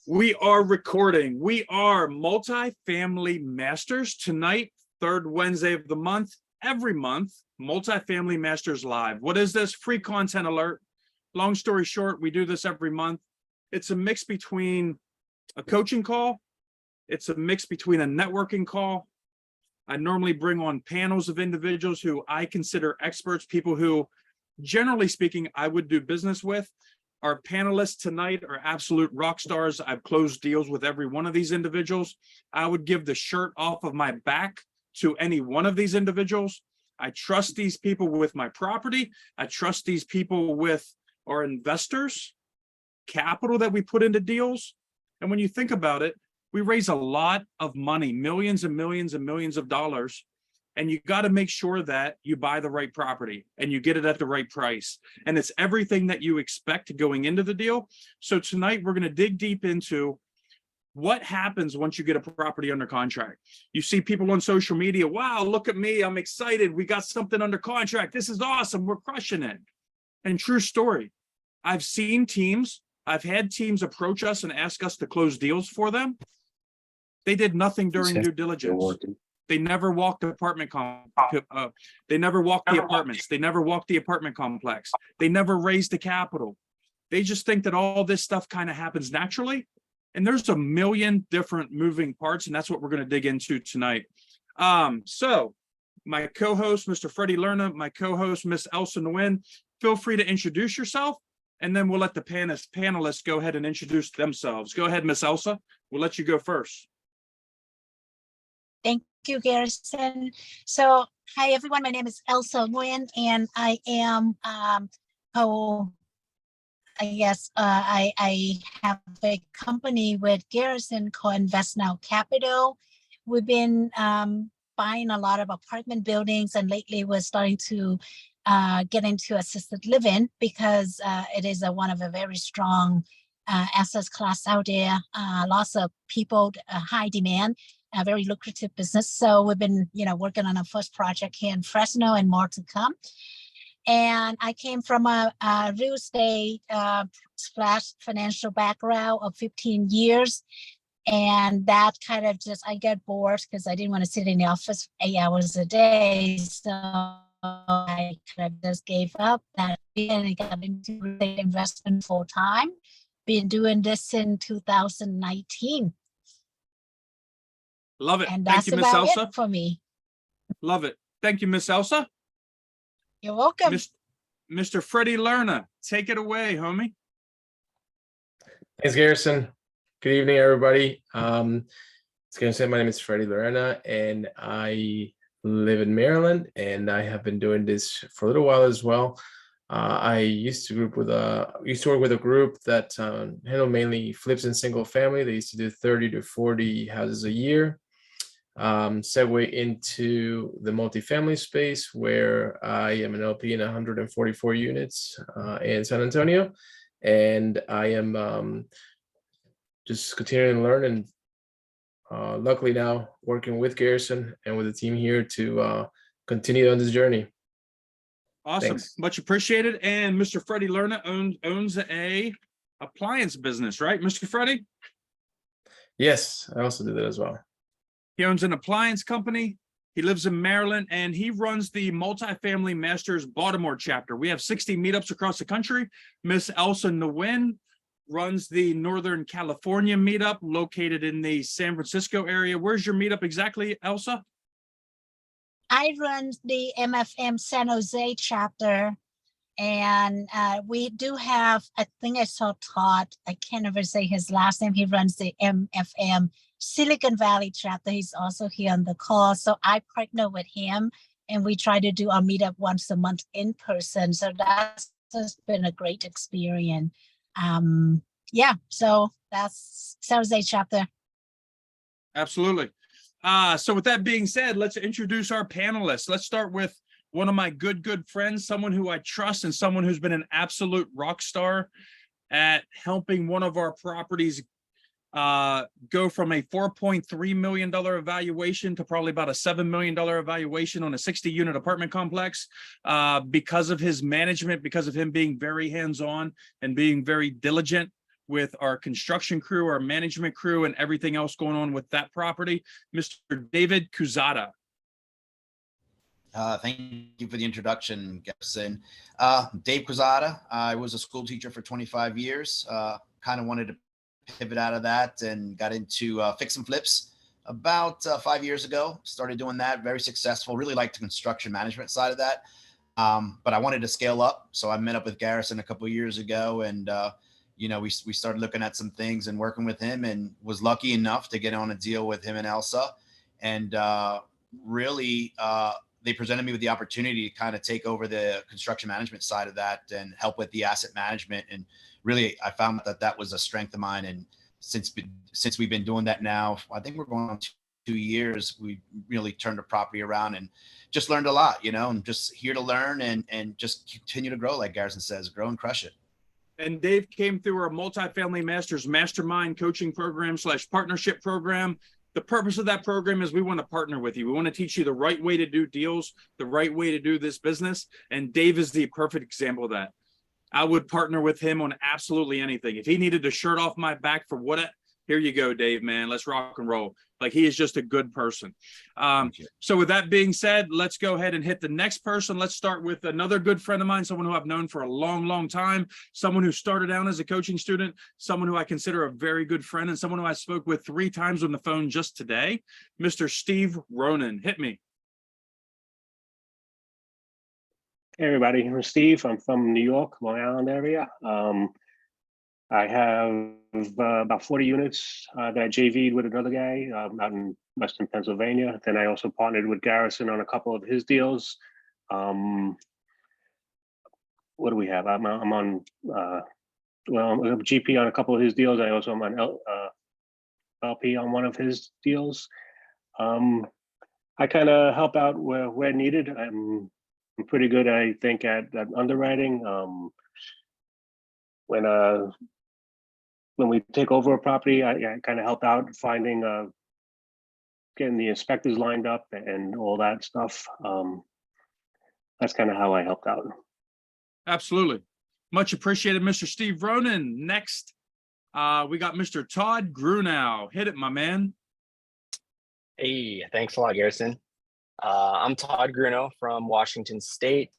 We are recording. We are Multifamily Masters tonight, third Wednesday of the month. Every month, Multifamily Masters Live. What is this? Free content alert. Long story short, we do this every month. It's a mix between a coaching call. It's a mix between a networking call. I normally bring on panels of individuals who I consider experts, people who, generally speaking, I would do business with. Our panelists tonight are absolute rock stars. I've closed deals with every one of these individuals. I would give the shirt off of my back to any one of these individuals. I trust these people with my property. I trust these people with our investors, capital that we put into deals. And when you think about it, we raise a lot of money, millions and millions and millions of dollars. And you got to make sure that you buy the right property and you get it at the right price. And it's everything that you expect going into the deal. So tonight we're going to dig deep into what happens once you get a property under contract. You see people on social media, wow, look at me, I'm excited. We got something under contract. This is awesome. We're crushing it. And true story, I've seen teams, I've had teams approach us and ask us to close deals for them. They did nothing during due diligence. They never walked the apartment they never walked the apartments. They never walked the apartment complex. They never raised the capital. They just think that all this stuff kind of happens naturally. And there's a million different moving parts, and that's what we're going to dig into tonight. So my co-host, Mr. Freddie Lerna, my co-host, Miss Elsa Nguyen, feel free to introduce yourself, and then we'll let the panelists go ahead and introduce themselves. Go ahead, Miss Elsa. We'll let you go first. Thank you, Garrison. So, hi everyone. My name is Elsa Nguyen, and I am I have a company with Garrison called Invest Now Capital. We've been buying a lot of apartment buildings, and lately we're starting to get into assisted living because it is one of a very strong asset class out there. Lots of people, high demand. A very lucrative business. So we've been, working on our first project here in Fresno and more to come. And I came from a real estate / financial background of 15 years. And that kind of I get bored because I didn't want to sit in the office 8 hours a day. So I kind of just gave up that and I got into real estate investment full time. Been doing this in 2019. Love it. And Thank that's you, Miss about Elsa. it for me. Love it. Thank you, Miss Elsa. You're welcome. Mr. Freddie Lerna, take it away, homie. Thanks, Garrison. Good evening, everybody. As Garrison said, my name is Freddie Lerna, and I live in Maryland, and I have been doing this for a little while as well. I used to work with a group that handled mainly flips and single family. They used to do 30 to 40 houses a year. Segue into the multifamily space, where I am an LP in 144 units in San Antonio, and I am just continuing to learn, and luckily now working with Garrison and with the team here to continue on this journey. Awesome. Thanks. Much appreciated. And Mr. Freddie Lerna owns a appliance business, right, Mr. Freddie? Yes, I also do that as well. He owns an appliance company. He lives in Maryland, and he runs the Multifamily Masters Baltimore chapter. We have 60 meetups across the country. Miss Elsa Nguyen runs the Northern California meetup located in the San Francisco area. Where's your meetup exactly, Elsa? I run the MFM San Jose chapter, and we do have, I think I saw Todd, I can't ever say his last name. He runs the MFM Silicon Valley chapter. He's also here on the call. So I partner with him, and we try to do our meetup once a month in person. So that's just been a great experience. So that's San Jose chapter. Absolutely. So with that being said, let's introduce our panelists. Let's start with one of my good friends, someone who I trust and someone who's been an absolute rock star at helping one of our properties go from a $4.3 million evaluation to probably about a $7 million evaluation on a 60-unit apartment complex because of his management, because of him being very hands-on and being very diligent with our construction crew, our management crew, and everything else going on with that property, Mr. David Kuzada. Thank you for the introduction, Garrison. Dave Quezada. I was a school teacher for 25 years. Kind of wanted to pivot out of that and got into fix and flips about 5 years ago. Started doing that, very successful. Really liked the construction management side of that. But I wanted to scale up. So I met up with Garrison a couple of years ago, and we started looking at some things and working with him, and was lucky enough to get on a deal with him and Elsa. And really, they presented me with the opportunity to kind of take over the construction management side of that and help with the asset management. And really, I found that that was a strength of mine. And since we've been doing that now, I think we're going on 2 years, we really turned the property around and just learned a lot, and just here to learn and just continue to grow, like Garrison says, grow and crush it. And Dave came through our Multifamily Masters Mastermind coaching program / partnership program. The purpose of that program is we want to partner with you. We want to teach you the right way to do deals, the right way to do this business. And Dave is the perfect example of that. I would partner with him on absolutely anything. If he needed a shirt off my back for here you go, Dave, man, let's rock and roll. Like, he is just a good person. So with that being said, let's go ahead and hit the next person. Let's start with another good friend of mine, someone who I've known for a long, long time, someone who started out as a coaching student, someone who I consider a very good friend, and someone who I spoke with 3 times on the phone just today, Mr. Steve Ronan. Hit me. Hey everybody, I'm Steve. I'm from New York, Long Island area. I have about 40 units that I JV'd with another guy out in Western Pennsylvania. Then I also partnered with Garrison on a couple of his deals. What do we have? I'm on, I'm a GP on a couple of his deals. I also am on LP on one of his deals. I kind of help out where needed. I'm pretty good, I think, at underwriting. When we take over a property, I kind of help out finding, getting the inspectors lined up and all that stuff. That's kind of how I helped out. Absolutely. Much appreciated, Mr. Steve Ronan. Next, we got Mr. Todd Grunow. Hit it, my man. Hey, thanks a lot, Garrison. I'm Todd Grunow from Washington State.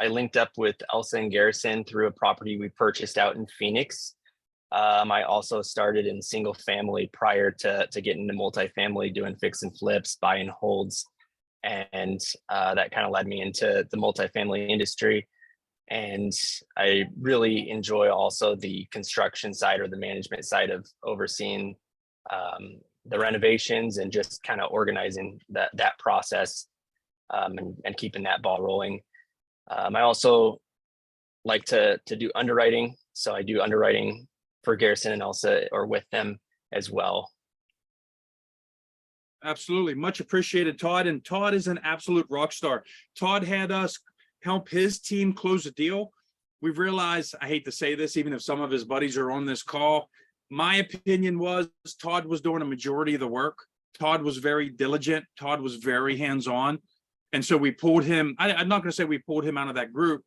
I linked up with Elsa and Garrison through a property we purchased out in Phoenix. I also started in single family prior to getting into multifamily, doing fix and flips, buy and holds. And that kind of led me into the multifamily industry. And I really enjoy also the construction side or the management side of overseeing the renovations and just kind of organizing that process and keeping that ball rolling. I also like to do underwriting. So I do underwriting for Garrison and Elsa, or with them as well. Absolutely. Much appreciated, Todd. And Todd is an absolute rock star. Todd had us help his team close a deal. We've realized, I hate to say this, even if some of his buddies are on this call, my opinion was Todd was doing a majority of the work. Todd was very diligent. Todd was very hands-on. And so we pulled him. I'm not going to say we pulled him out of that group,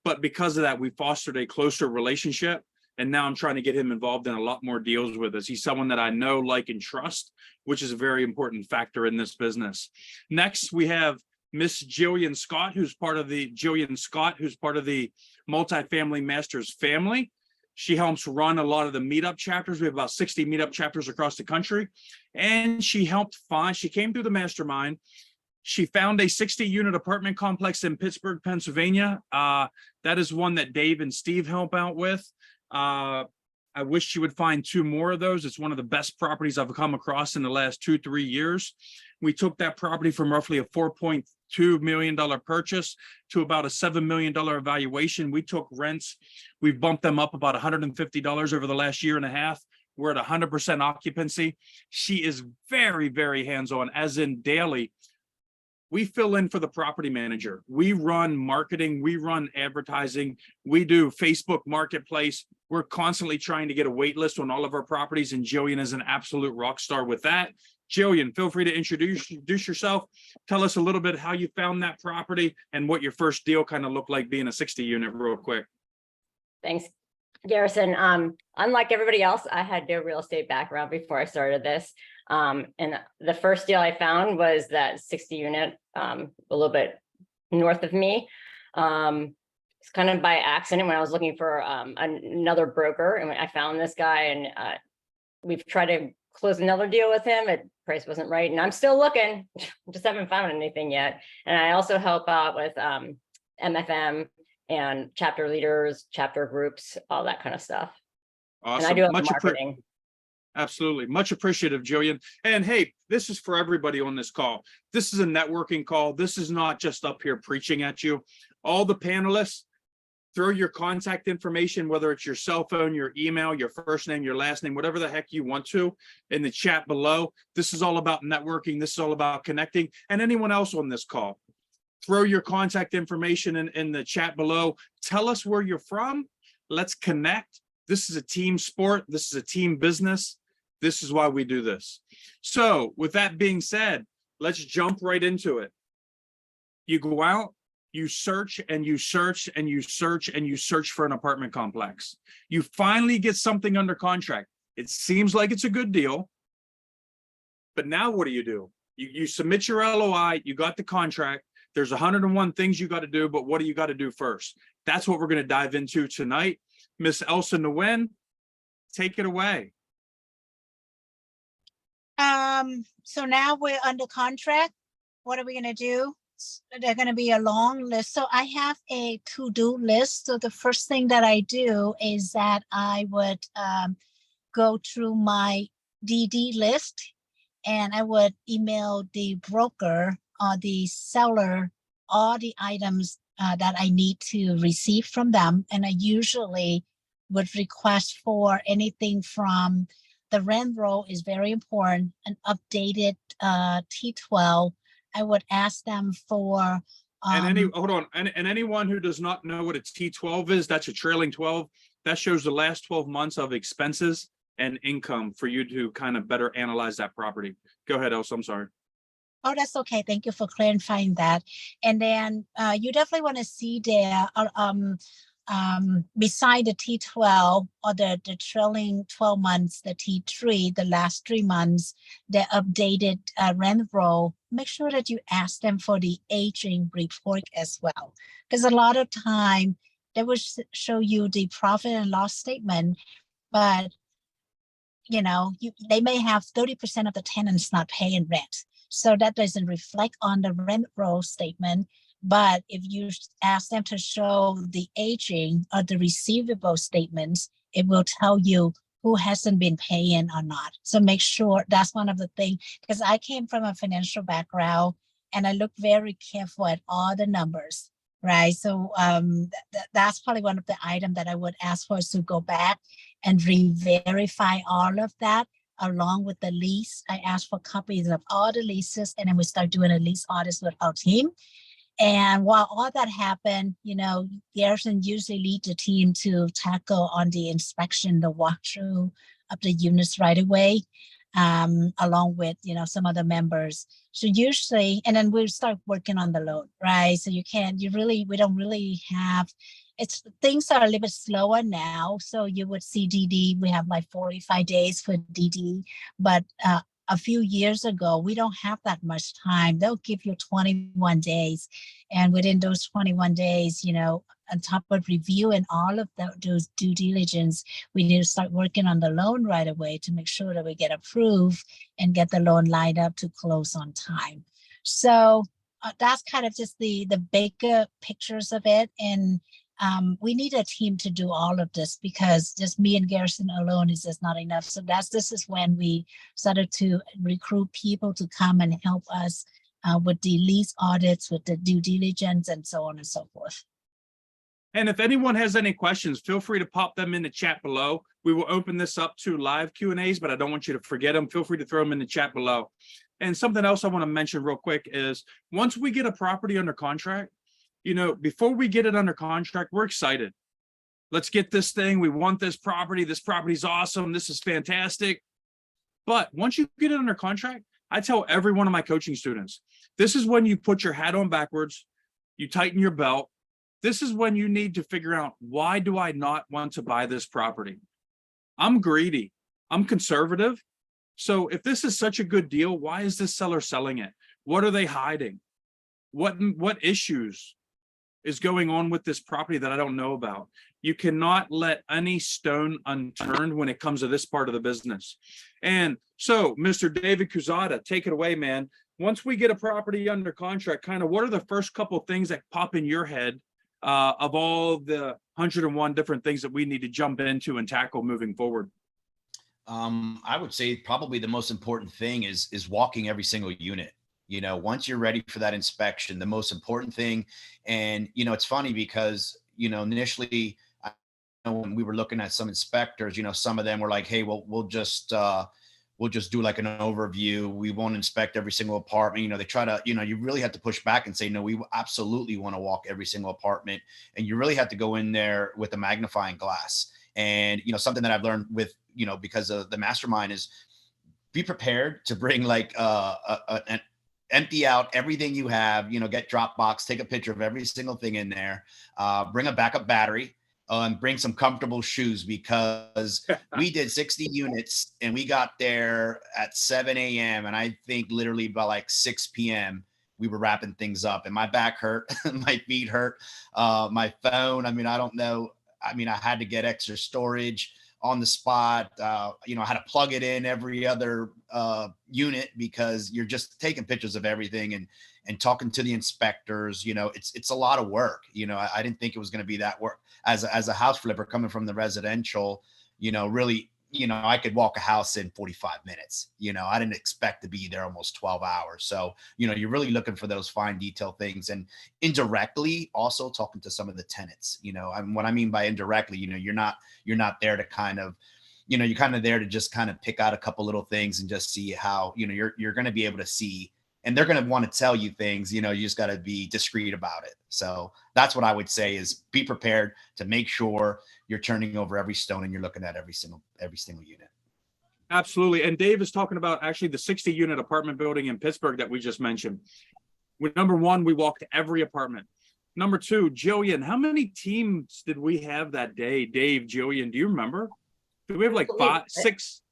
but because of that, we fostered a closer relationship. And now I'm trying to get him involved in a lot more deals with us. He's someone that I know, like, and trust, which is a very important factor in this business. Next, we have Miss Jillian Scott, who's part of the Multifamily Masters family. She helps run a lot of the meetup chapters. We have about 60 meetup chapters across the country. And she came through the mastermind. She found a 60-unit apartment complex in Pittsburgh, Pennsylvania. That is one that Dave and Steve help out with. I wish she would find 2 more of those. It's one of the best properties I've come across in the last 2-3 years. We took that property from roughly a $4.2 million purchase to about a $7 million valuation. We took rents. We've bumped them up about $150 over the last year and a half. We're at 100% occupancy. She is very, very hands-on, as in daily. We fill in for the property manager. We run marketing, we run advertising, we do Facebook Marketplace. We're constantly trying to get a wait list on all of our properties, and Jillian is an absolute rock star with that. Jillian, feel free to introduce yourself. Tell us a little bit how you found that property and what your first deal kind of looked like being a 60 unit real quick. Thanks, Garrison. Unlike everybody else, I had no real estate background before I started this. And the first deal I found was that 60 unit, a little bit north of me. It's kind of by accident when I was looking for another broker, and I found this guy, and we've tried to close another deal with him. Price wasn't right, and I'm still looking. Just haven't found anything yet. And I also help out with MFM and chapter leaders, chapter groups, all that kind of stuff. Awesome. And I do have Much marketing. Absolutely. Much appreciative, Jillian. And hey, this is for everybody on this call. This is a networking call. This is not just up here preaching at you. All the panelists, throw your contact information, whether it's your cell phone, your email, your first name, your last name, whatever the heck you want to, in the chat below. This is all about networking. This is all about connecting. And anyone else on this call, throw your contact information in the chat below. Tell us where you're from. Let's connect. This is a team sport. This is a team business. This is why we do this. So with that being said, let's jump right into it. You go out, you search and you search and you search and you search for an apartment complex. You finally get something under contract. It seems like it's a good deal. But now what do? You submit your LOI, you got the contract. There's 101 things you got to do, but what do you got to do first? That's what we're going to dive into tonight. Miss Elsa Nguyen, take it away. So now we're under contract. What are we going to do? They're going to be a long list. So I have a to-do list. So the first thing that I do is that I would go through my DD list, and I would email the broker or the seller all the items that I need to receive from them. And I usually would request for anything from the rent roll is very important, an updated T12. I would ask them for and anyone who does not know what a T12 is, that's a trailing 12. That shows the last 12 months of expenses and income for you to kind of better analyze that property. Go ahead, Elsa. I'm sorry. Oh, that's okay. Thank you for clarifying that. And then you definitely want to see there beside the T12 or the trailing 12 months, the T3, the last 3 months, the updated rent roll. Make sure that you ask them for the aging report as well, because a lot of time they will show you the profit and loss statement, but you know, they may have 30% of the tenants not paying rent. So that doesn't reflect on the rent roll statement. But if you ask them to show the aging or the receivable statements, it will tell you who hasn't been paying or not. So make sure that's one of the things, because I came from a financial background and I look very careful at all the numbers, right? So that's probably one of the items that I would ask for, is to go back and re-verify all of that along with the lease. I ask for copies of all the leases, and then we start doing a lease audits with our team. And while all that happened, you know, Garrison usually leads the team to tackle on the inspection, the walkthrough of the units right away, along with, you know, some other members. So usually, and then we'll start working on the loan, right? So we don't really have, things are a little bit slower now. So you would see DD, we have like 45 days for DD, but a few years ago, we don't have that much time. They'll give you 21 days. And within those 21 days, you know, on top of reviewing all of those due diligence, we need to start working on the loan right away to make sure that we get approved and get the loan lined up to close on time. So that's kind of just the bigger pictures of it. And we need a team to do all of this, because just me and Garrison alone is just not enough. So this is when we started to recruit people to come and help us with the lease audits, with the due diligence, and so on and so forth. And if anyone has any questions, feel free to pop them in the chat below. We will open this up to live Q&As, but I don't want you to forget them. Feel free to throw them in the chat below. And something else I want to mention real quick is, once we get a property under contract, you know, before we get it under contract, we're excited. Let's get this thing. We want this property. This property's awesome. This is fantastic. But once you get it under contract, I tell every one of my coaching students, this is when you put your hat on backwards, you tighten your belt, this is when you need to figure out, why do I not want to buy this property? I'm greedy. I'm conservative. So if this is such a good deal, why is this seller selling it? What are they hiding? What issues is going on with this property that I don't know about? You cannot let any stone unturned when it comes to this part of the business. And so, Mr. David Kuzada, take it away, man. Once we get a property under contract, kind of what are the first couple things that pop in your head of all the 101 different things that we need to jump into and tackle moving forward? I would say probably the most important thing is walking every single unit. You know, once you're ready for that inspection, the most important thing, and you know, it's funny because, you know, initially when we were looking at some inspectors, you know, some of them were like, hey, well, we'll just do like an overview. We won't inspect every single apartment. You know, they try to, you know, you really have to push back and say, no, we absolutely want to walk every single apartment. And you really have to go in there with a magnifying glass. And, you know, something that I've learned with, you know, because of the mastermind is be prepared to bring like an empty out everything you have, you know, get Dropbox, take a picture of every single thing in there, bring a backup battery, and bring some comfortable shoes, because we did 60 units and we got there at 7 a.m. And I think literally by like 6 p.m. we were wrapping things up, and my back hurt, my feet hurt, my phone. I mean, I don't know. I mean, I had to get extra storage on the spot. You know, I had to plug it in every other unit, because you're just taking pictures of everything and talking to the inspectors. You know, it's a lot of work. You know, I didn't think it was going to be that work as a house flipper coming from the residential. You know, really, you know, I could walk a house in 45 minutes. You know, I didn't expect to be there almost 12 hours. So, you know, you're really looking for those fine detail things, and indirectly also talking to some of the tenants. You know, and what I mean by indirectly, you know, you're not there to kind of, you know, you're kind of there to just kind of pick out a couple little things and just see how, you know, you're going to be able to see, and they're going to want to tell you things. You know, you just got to be discreet about it. So that's what I would say is be prepared to make sure you're turning over every stone and you're looking at every single unit. Absolutely. And Dave is talking about actually the 60 unit apartment building in Pittsburgh that we just mentioned. With number one, we walked every apartment. Number two, Jillian, how many teams did we have that day? Dave, Jillian, do you remember? Did we have like six?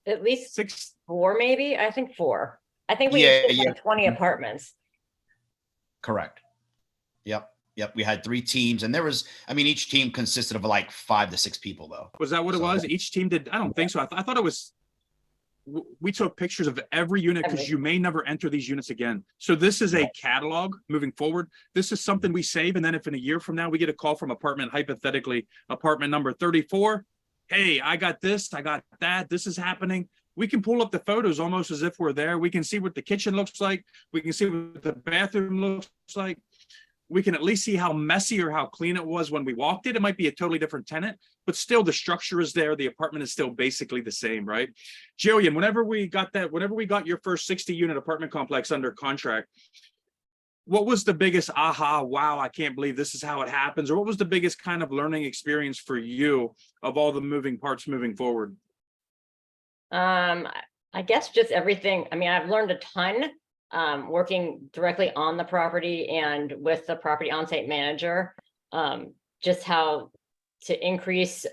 At least Six. 4, maybe. I think 4. I think we Yeah, did like 20 apartments. Correct. Yep. We had 3 teams, and there was, I mean, each team consisted of like 5 to 6 people though. Was that what it was? Each team did? I don't think so. I thought it was, we took pictures of every unit, because you may never enter these units again. So this is a catalog moving forward. This is something we save. And then if in a year from now, we get a call from hypothetically, apartment number 34, hey, I got this, I got that, this is happening. We can pull up the photos almost as if we're there. We can see what the kitchen looks like. We can see what the bathroom looks like. We can at least see how messy or how clean it was when we walked it. It might be a totally different tenant, but still the structure is there. The apartment is still basically the same, right? Jillian, whenever we got your first 60 unit apartment complex under contract, what was the biggest aha, wow, I can't believe this is how it happens? Or what was the biggest kind of learning experience for you of all the moving parts moving forward? I guess just everything. I mean, I've learned a ton working directly on the property and with the property on-site manager, just how to increase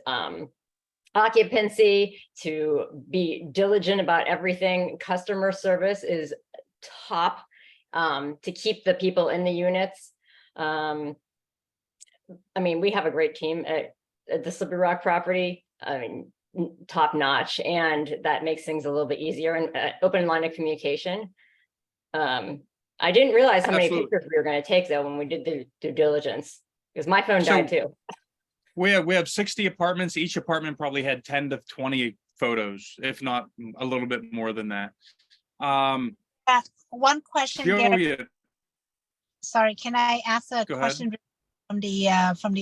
occupancy, to be diligent about everything. Customer service is top, to keep the people in the units. I mean, we have a great team at the Slippery Rock property. I mean, top notch, and that makes things a little bit easier, and open line of communication. I didn't realize how many pictures we were going to take though when we did the due diligence, because my phone died too. We have 60 apartments. Each apartment probably had 10 to 20 photos, if not a little bit more than that. One question. Julia, sorry, can I ask a question from the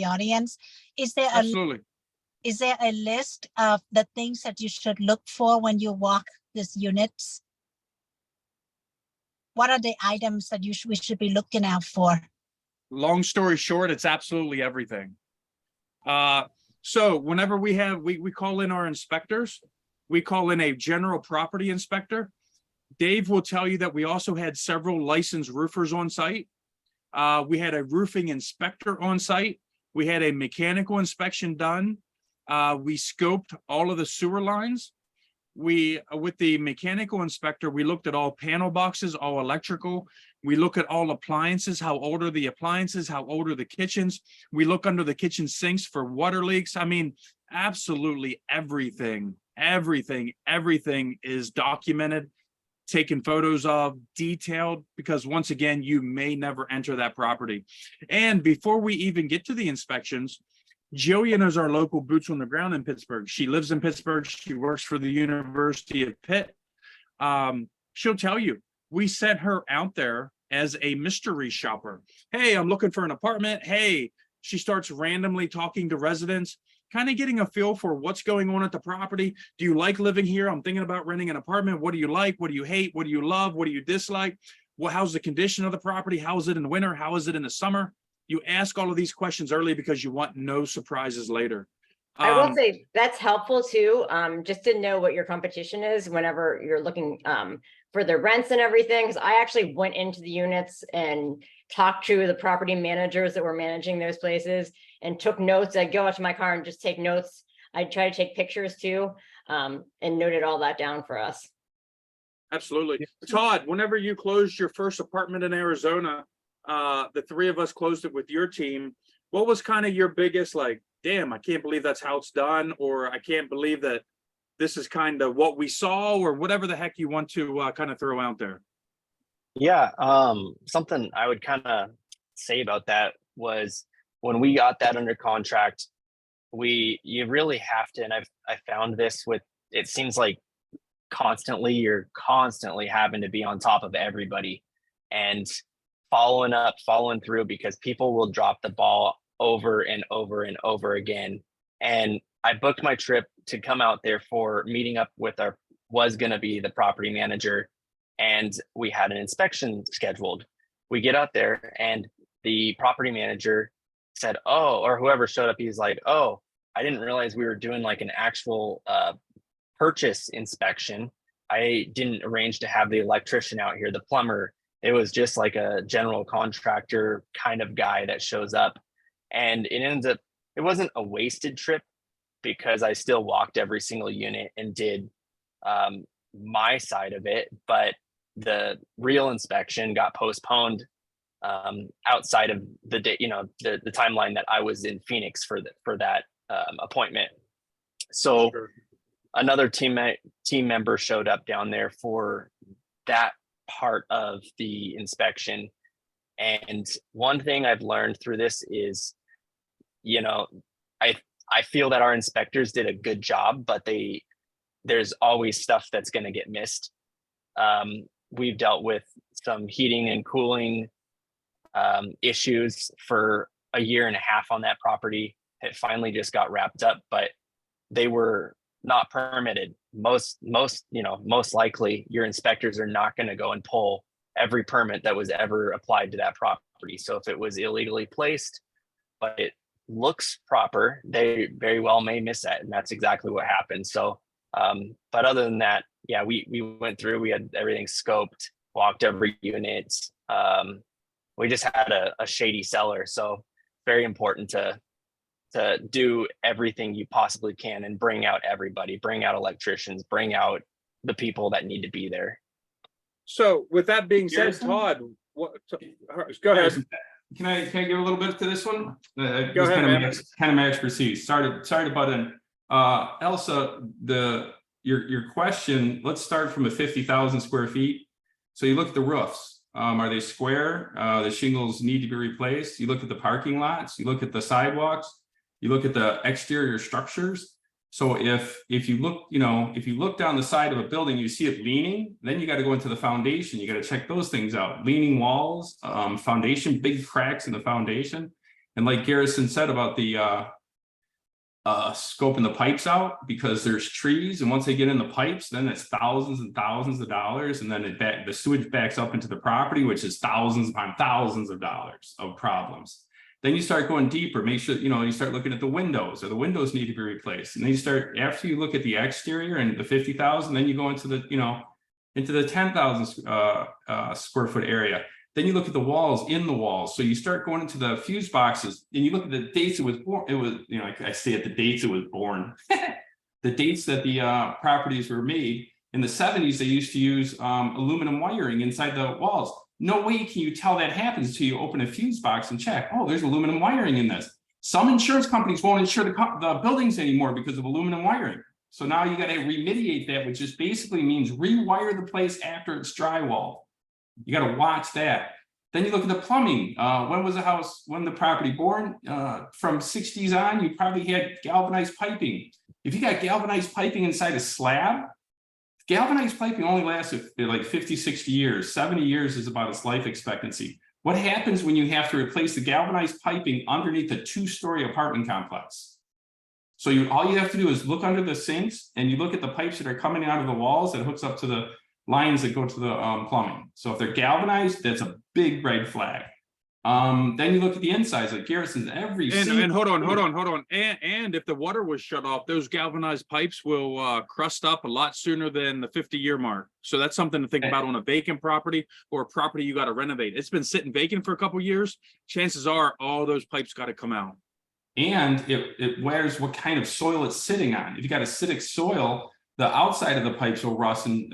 audience? Is there absolutely. Is there a list of the things that you should look for when you walk these units? What are the items that we should be looking out for? Long story short, it's absolutely everything. So whenever we call in our inspectors, we call in a general property inspector. Dave will tell you that we also had several licensed roofers on site. We had a roofing inspector on site. We had a mechanical inspection done. We scoped all of the sewer lines. With the mechanical inspector, we looked at all panel boxes, all electrical. We look at all appliances, how old are the appliances, how old are the kitchens. We look under the kitchen sinks for water leaks. I mean, absolutely everything is documented, taken photos of, detailed, because once again, you may never enter that property. And before we even get to the inspections, Jillian is our local boots on the ground in Pittsburgh. She lives in Pittsburgh. She works for the University of Pitt. She'll tell you, we sent her out there as a mystery shopper. Hey, I'm looking for an apartment. Hey, she starts randomly talking to residents, kind of getting a feel for what's going on at the property. Do you like living here? I'm thinking about renting an apartment. What do you like? What do you hate? What do you love? What do you dislike? Well, how's the condition of the property? How is it in the winter? How is it in the summer? You ask all of these questions early because you want no surprises later. I will say that's helpful too, just to know what your competition is whenever you're looking for the rents and everything. Because I actually went into the units and talked to the property managers that were managing those places and took notes. I'd go out to my car and just take notes. I'd try to take pictures too, and noted all that down for us. Absolutely. Todd, whenever you closed your first apartment in Arizona, the three of us closed it with your team. What was kind of your biggest, like, damn, I can't believe that's how it's done, or I can't believe that this is kind of what we saw, or whatever the heck you want to kind of throw out there? Yeah, something I would kind of say about that was when we got that under contract, you really have to, and I found this with, it seems like you're constantly having to be on top of everybody and following through, because people will drop the ball over and over and over again. And I booked my trip to come out there for meeting up with was going to be the property manager, and we had an inspection scheduled. We get out there and the property manager said, oh, or whoever showed up, he's like, oh, I didn't realize we were doing like an actual purchase inspection. I didn't arrange to have the electrician out here, the plumber. It was just like a general contractor kind of guy that shows up. And it wasn't a wasted trip, because I still walked every single unit and did my side of it. But the real inspection got postponed outside of the day, the timeline that I was in Phoenix for that appointment. So another team member showed up down there for that part of the inspection. And one thing I've learned through this is, I feel that our inspectors did a good job, but there's always stuff that's going to get missed. We've dealt with some heating and cooling issues for a year and a half on that property. It finally just got wrapped up, but they were not permitted. Most likely your inspectors are not going to go and pull every permit that was ever applied to that property. So if it was illegally placed, but it looks proper, they very well may miss that. And that's exactly what happened. So, but other than that, yeah, we went through, we had everything scoped, walked every unit. We just had a shady seller. So very important to do everything you possibly can and bring out everybody, bring out electricians, bring out the people that need to be there. So with that being said, Todd, go ahead. Can I give a little bit to this one? Go ahead, man. Kind of my expertise. Sorry to butt in. Elsa, your question, let's start from a 50,000 square feet. So you look at the roofs. Are they square? The shingles need to be replaced. You look at the parking lots, you look at the sidewalks, you look at the exterior structures. So if you look down the side of a building, you see it leaning, then you got to go into the foundation. You got to check those things out. Leaning walls, foundation, big cracks in the foundation. And like Garrison said about the scoping the pipes out, because there's trees, and once they get in the pipes, then it's thousands and thousands of dollars, and then the sewage backs up into the property, which is thousands upon thousands of dollars of problems. Then you start going deeper, make sure, you start looking at the windows, or the windows need to be replaced. And then you start, after you look at the exterior and the 50,000, then you go into the, into the 10,000 square foot area. Then you look at the walls in the walls. So you start going into the fuse boxes and you look at the dates it was born. It was, you know, I say at the dates it was born. The dates that the properties were made. In the 70s, they used to use aluminum wiring inside the walls. No way can you tell that happens until you open a fuse box and check. Oh, there's aluminum wiring in this. Some insurance companies won't insure the buildings anymore because of aluminum wiring. So now you got to remediate that, which just basically means rewire the place after it's drywall. You got to watch that. Then you look at the plumbing. When was the house, when the property born? From 60s on, you probably had galvanized piping. If you got galvanized piping inside a slab, galvanized piping only lasts like 50, 60 years. 70 years is about its life expectancy. What happens when you have to replace the galvanized piping underneath a 2-story apartment complex? So all you have to do is look under the sinks and you look at the pipes that are coming out of the walls that hooks up to the lines that go to the plumbing. So if they're galvanized, that's a big red flag. Then you look at the insides, like Garrison's and hold on. And if the water was shut off, those galvanized pipes will crust up a lot sooner than the 50-year mark. So that's something to think about on a vacant property or a property you got to renovate. It's been sitting vacant for a couple of years. Chances are all those pipes got to come out. And it wears what kind of soil it's sitting on. If you got acidic soil, the outside of the pipes will rust and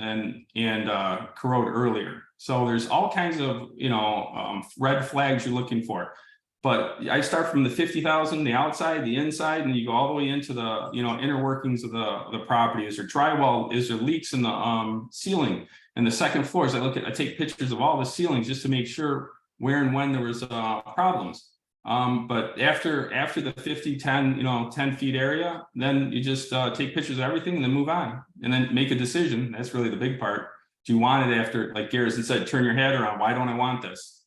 corrode earlier. So there's all kinds of, you know, red flags you're looking for. But I start from the 50,000, the outside, the inside, and you go all the way into the, you know, inner workings of the property. Is there drywall? Is there leaks in the ceiling and the second floors? I take pictures of all the ceilings just to make sure where and when there was problems. But after the 50, 10, you know, 10 feet area, then you just take pictures of everything and then move on and then make a decision. That's really the big part. Do you want it after, like Garrison said, turn your head around? Why don't I want this?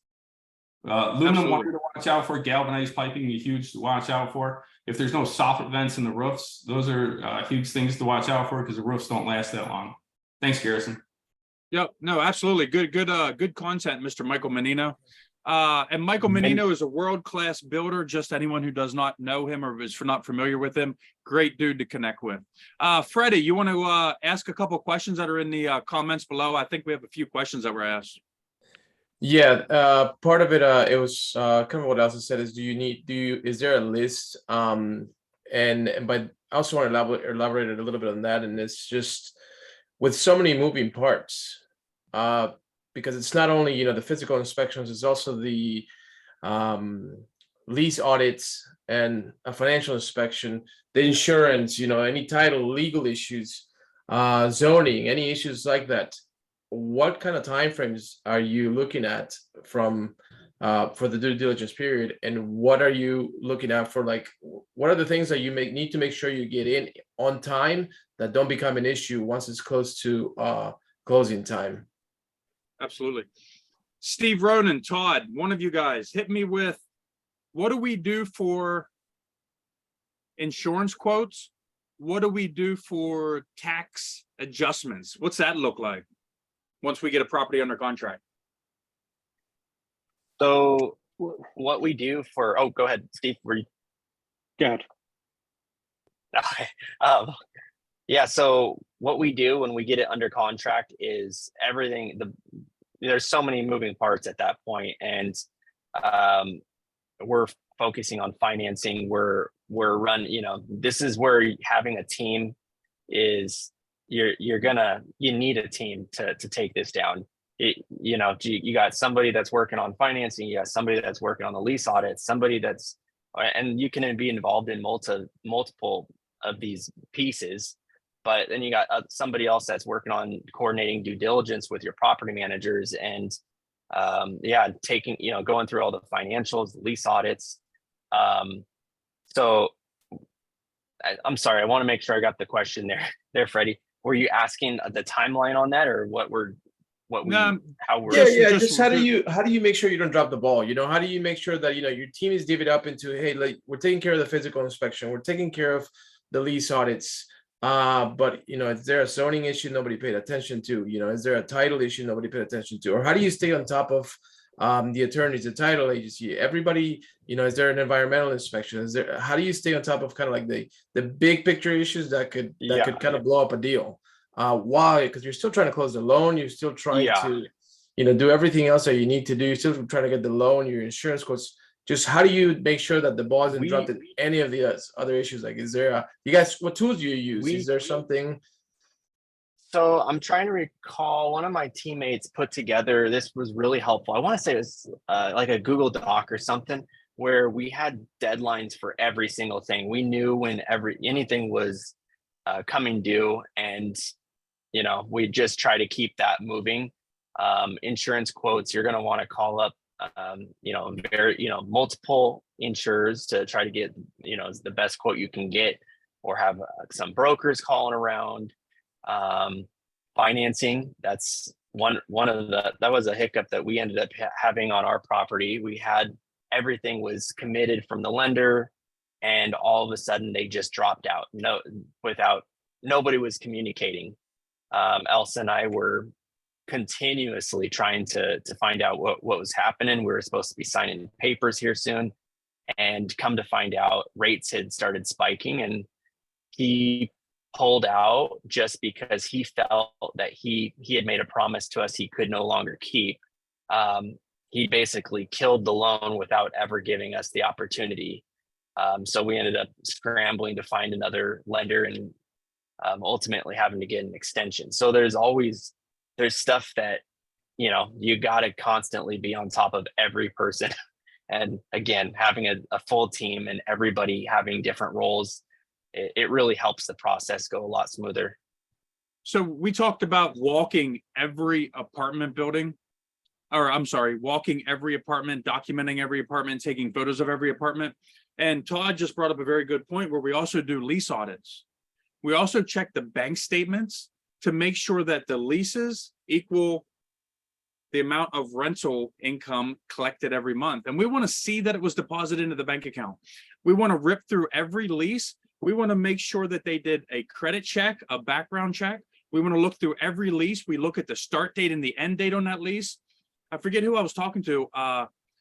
Aluminum wire to watch out for, galvanized piping, a huge to watch out for. If there's no soffit vents in the roofs, those are huge things to watch out for because the roofs don't last that long. Thanks, Garrison. Yep, no, absolutely. Good content, Mr. Michael Menino. And Michael Menino is a world-class builder. Just anyone who does not know him or is not familiar with him, great dude to connect with. Freddie, you want to ask a couple questions that are in the comments below? I think we have a few questions that were asked. Yeah, part of it, it was kind of what Elsa said is, is there a list? But I also want to elaborate a little bit on that. And it's just with so many moving parts, because it's not only, you know, the physical inspections, it's also the lease audits and a financial inspection, the insurance, you know, any title, legal issues, zoning, any issues like that. What kind of timeframes are you looking at from for the due diligence period, and what are you looking at for? Like, what are the things that you need to make sure you get in on time that don't become an issue once it's close to closing time? Absolutely. Steve Ronan, Todd, one of you guys, hit me with, what do we do for insurance quotes? What do we do for tax adjustments? What's that look like once we get a property under contract? So what we do for, oh, go ahead, Steve. Go ahead. Okay. Yeah, so what we do when we get it under contract is everything, there's so many moving parts at that point, and we're focusing on financing. We're running, you know, this is where having a team is, you need a team to take this down. You know, you got somebody that's working on financing, you got somebody that's working on the lease audit, and you can be involved in multiple of these pieces. But then you got somebody else that's working on coordinating due diligence with your property managers and going through all the financials, lease audits. So I'm sorry, I want to make sure I got the question there, Freddie. Were you asking the timeline on that, or just how do you make sure you don't drop the ball? You know, how do you make sure that, you know, your team is divvied up into, hey, like, we're taking care of the physical inspection, we're taking care of the lease audits, but, you know, is there a zoning issue nobody paid attention to? You know, is there a title issue nobody paid attention to? Or how do you stay on top of the attorneys, the title agency, everybody? You know, is there an environmental inspection? How do you stay on top of kind of like the big picture issues that could kind of blow up a deal? Why? Because you're still trying to close the loan, you're still trying to do everything else that you need to do. You're still trying to get the loan, your insurance quotes. Just how do you make sure that the ball isn't dropped in any of the other issues? Like, is there you guys, what tools do you use? Is there something? So I'm trying to recall, one of my teammates put together, this was really helpful. I want to say it was like a Google Doc or something, where we had deadlines for every single thing. We knew when anything was coming due, and we just try to keep that moving. Insurance quotes, you're going to want to call up multiple insurers to try to get the best quote you can get, or have some brokers calling around. Financing, that's one of that was a hiccup that we ended up having on our property. We had everything was committed from the lender, and all of a sudden they just dropped out. Nobody was communicating. Elsa and I were continuously trying to find out what was happening. We were supposed to be signing papers here soon, and come to find out, rates had started spiking, and he pulled out just because he felt that he had made a promise to us he could no longer keep. He basically killed the loan without ever giving us the opportunity. So we ended up scrambling to find another lender, and ultimately having to get an extension. So there's stuff that you got to constantly be on top of every person. And again, having a full team and everybody having different roles, it really helps the process go a lot smoother. So we talked about walking every apartment building, or I'm sorry, walking every apartment, documenting every apartment, taking photos of every apartment. And Todd just brought up a very good point, where we also do lease audits. We also check the bank statements to make sure that the leases equal the amount of rental income collected every month. And we want to see that it was deposited into the bank account. We want to rip through every lease. We want to make sure that they did a credit check, a background check. We want to look through every lease. We look at the start date and the end date on that lease. I forget who I was talking to.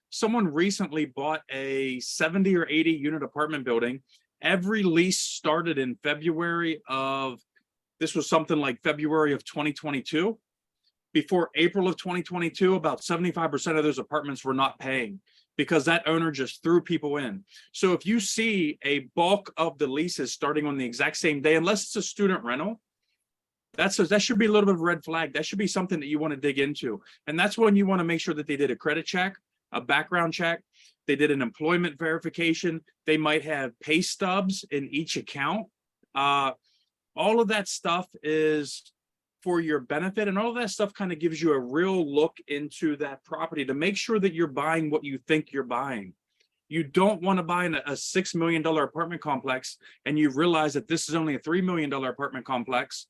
Someone recently bought a 70 or 80 unit apartment building. Every lease started in February of, this was something like February of 2022. Before April of 2022, about 75% of those apartments were not paying, because that owner just threw people in. So if you see a bulk of the leases starting on the exact same day, unless it's a student rental, that should be a little bit of a red flag. That should be something that you want to dig into. And that's when you want to make sure that they did a credit check, a background check, they did an employment verification. They might have pay stubs in each account. All of that stuff is for your benefit, and all of that stuff kind of gives you a real look into that property to make sure that you're buying what you think you're buying. You don't want to buy a $6 million apartment complex and you realize that this is only a $3 million apartment complex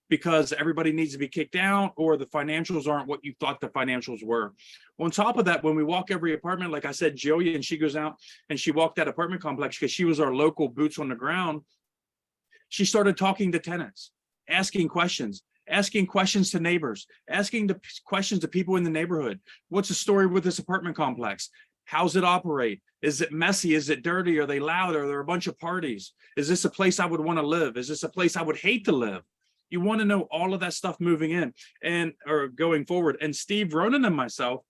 because everybody needs to be kicked out, or the financials aren't what you thought the financials were. On top of that, when we walk every apartment, like I said, Jillian, she goes out and she walked that apartment complex because she was our local boots on the ground. She started talking to tenants, asking questions to neighbors, asking the questions to people in the neighborhood. What's the story with this apartment complex? How's it operate? Is it messy? Is it dirty? Are they loud? Are there a bunch of parties? Is this a place I would want to live? Is this a place I would hate to live? You want to know all of that stuff moving in or going forward. And Steve Ronan and myself,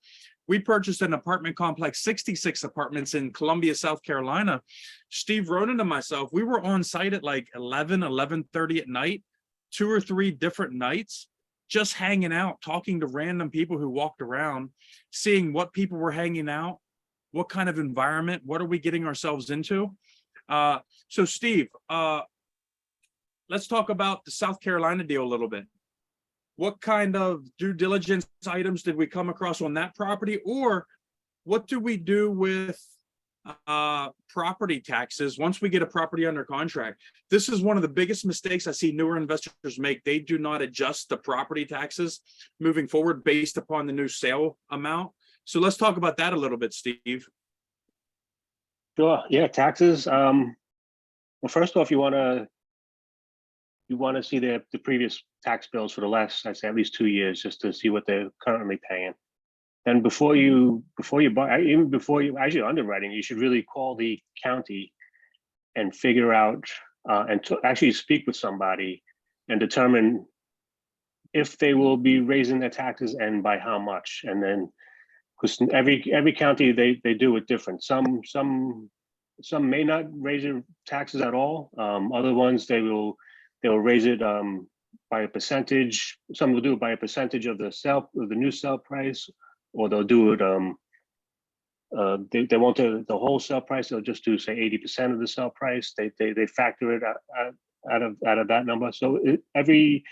we purchased an apartment complex, 66 apartments in Columbia, South Carolina. Steve Ronan and myself, we were on site at like 11:30 at night, 2 or 3 different nights, just hanging out, talking to random people who walked around, seeing what people were hanging out, what kind of environment, what are we getting ourselves into? So Steve, let's talk about the South Carolina deal a little bit. What kind of due diligence items did we come across on that property? Or what do we do with property taxes once we get a property under contract? This is one of the biggest mistakes I see newer investors make. They do not adjust the property taxes moving forward based upon the new sale amount. So let's talk about that a little bit, Steve. Sure. Yeah, taxes. Well, first off, you want to see the previous tax bills for the last, I'd say, at least 2 years, just to see what they're currently paying. And before you buy, even before you actually underwriting, you should really call the county and figure out and to actually speak with somebody and determine if they will be raising their taxes and by how much, and then because every county they do it different. Some may not raise their taxes at all. Other ones they'll raise it by a percentage. Some will do it by a percentage of the new sale price, or they'll do it they won't do the wholesale price. They'll just do say 80% of the sale price. They factor it out of that number. So every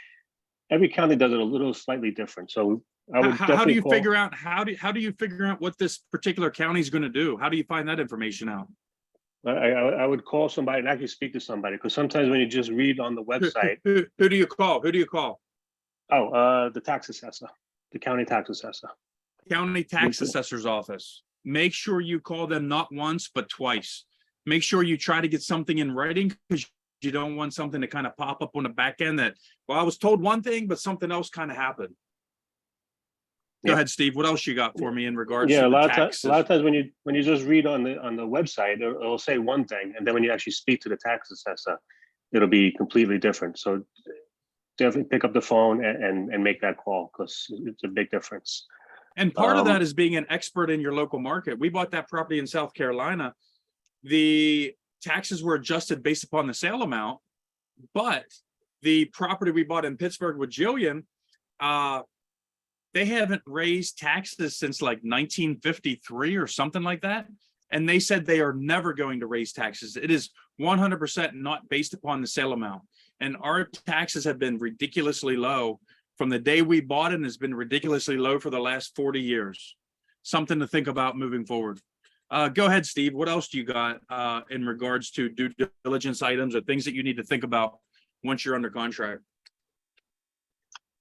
county does it a little slightly different. So I would How do you definitely figure out how do you figure out what this particular county is going to do? How do you find that information out? I would call somebody and actually speak to somebody, because sometimes when you just read on the website, Who do you call? Who do you call? the tax assessor, the county tax assessor. County tax Okay. assessor's office. Make sure you call them not once, but twice. Make sure you try to get something in writing, because you don't want something to kind of pop up on the back end that, well, I was told one thing, but something else kind of happened. Go Yeah. ahead, Steve. What else you got for me in regards Yeah, to a the lot of taxes? times when you just read on the website, it'll say one thing, and then when you actually speak to the tax assessor, it'll be completely different. So definitely pick up the phone and make that call, because it's a big difference. And part of that Um, is being an expert in your local market. We bought that property in South Carolina. The taxes were adjusted based upon the sale amount, but the property we bought in Pittsburgh with Jillian, they haven't raised taxes since like 1953 or something like that. And they said they are never going to raise taxes. It is 100% not based upon the sale amount. And our taxes have been ridiculously low from the day we bought it, and has been ridiculously low for the last 40 years. Something to think about moving forward. Go ahead, Steve. What else do you got in regards to due diligence items or things that you need to think about once you're under contract?